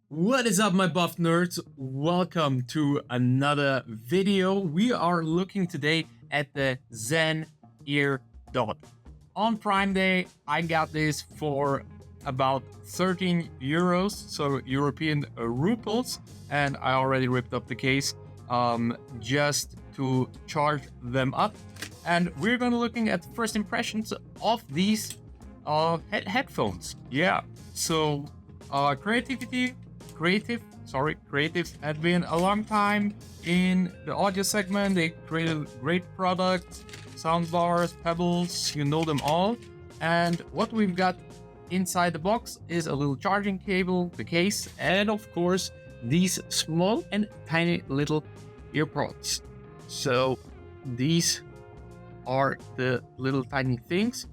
What is up, my buff nerds? Welcome to another video. We are looking today at the Zen Ear Dot. On Prime Day, I got this for about 13 euros, so European rubles, and I already ripped up the case just to charge them up. And we're gonna looking at first impressions of these headphones. Yeah, so Creative had been a long time in the audio segment. They created great products, soundbars, pebbles, you know them all. And what we've got inside the box is a little charging cable, the case, and of course, these small and tiny little earpods. So these are the little tiny things.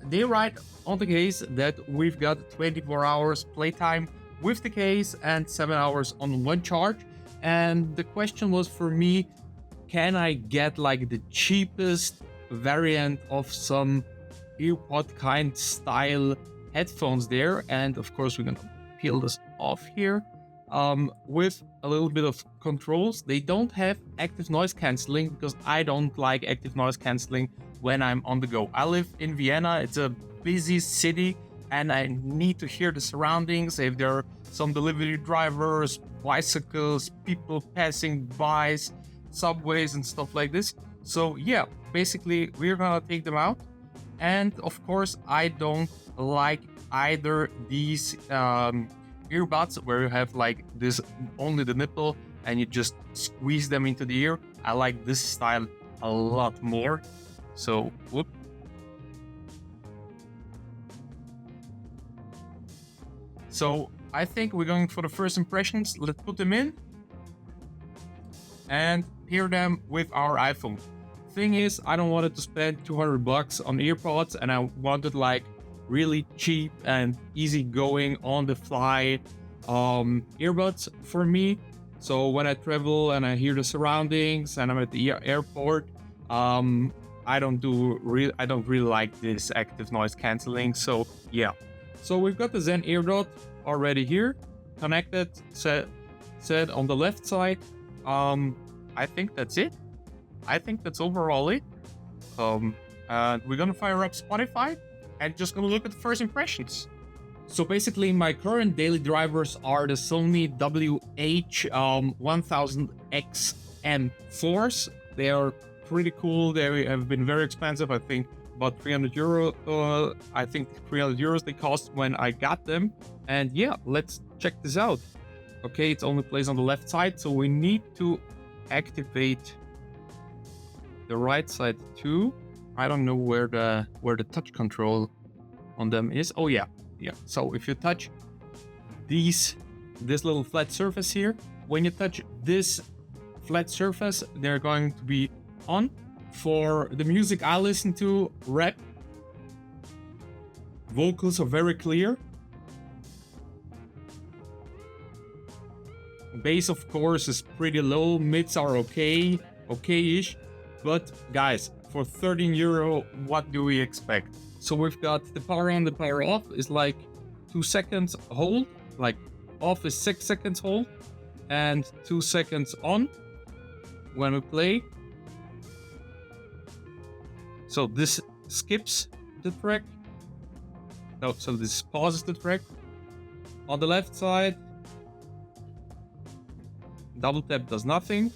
They write on the case that we've got 24 hours playtime with the case and 7 hours on one charge. And the question was for me, can I get like the cheapest variant of some earpod kind style headphones there? And of course, we're gonna peel this off here. With a little bit of controls. They don't have active noise cancelling because I don't like active noise cancelling when I'm on the go. I live in Vienna, it's a busy city, and I need to hear the surroundings. If there are some delivery drivers, bicycles, people passing by, subways and stuff like this. So yeah, basically we're gonna take them out. And of course, I don't like either these earbuds where you have like this only the nipple and you just squeeze them into the ear. I like this style a lot more. So whoop. So I think we're going for the first impressions. Let's put them in and pair them with our iPhone. Thing is, I don't want to spend 200 bucks on earpods, and I wanted like really cheap and easy going on the fly earbuds for me. So when I travel and I hear the surroundings and I'm at the airport, I don't really like this active noise cancelling. So yeah, so we've got the Zen Air Dot already here connected, set on the left side. I think that's it. I think that's overall it. And we're gonna fire up Spotify and just gonna look at the first impressions. So basically my current daily drivers are the Sony WH-1000XM4s. They are pretty cool. They have been very expensive. I think about 300 euro. I think 300 euros they cost when I got them. And yeah, let's check this out. Okay, it's only placed on the left side, so we need to activate the right side too. I don't know where the touch control on them is. Oh yeah. So if you touch this little flat surface here, when you touch this flat surface, they're going to be on. For the music I listen to, rap, vocals are very clear. Bass, of course, is pretty low. Mids are okay-ish. But guys, for 13 euro, what do we expect? So we've got the power on, the power off is like 2 seconds hold, like off is 6 seconds hold, and 2 seconds on when we play. So this skips the track. No, so this pauses the track. On the left side, double tap does nothing.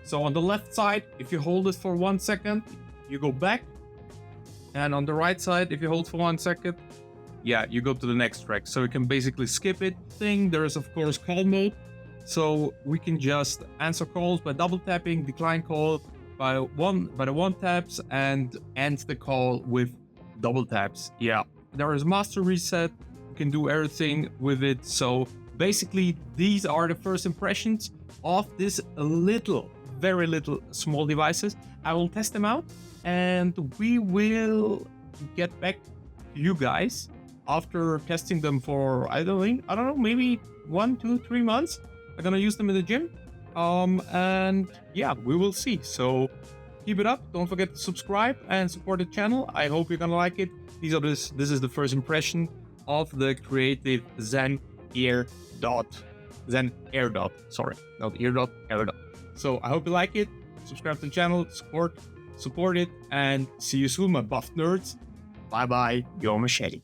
So on the left side, if you hold it for 1 second, you go back. And on the right side, if you hold for 1 second, yeah, you go to the next track. So you can basically skip it. There is of course call mode. So we can just answer calls by double tapping, decline call by the one taps, and end the call with double taps. Yeah, there is master reset. You can do everything with it. So basically, these are the first impressions of this very little small devices. I will test them out and we will get back to you guys after testing them for I don't know, maybe 1, 2, 3 months. I'm gonna use them in the gym. And yeah, we will see. So keep it up. Don't forget to subscribe and support the channel. I hope you're gonna like it. This is the first impression of the Creative Zen Ear Dot. Zen Air Dot. Sorry, not Ear Dot, Air Dot. So I hope you like it. Subscribe to the channel, support it, and see you soon, my buff nerds. Bye bye, your machete.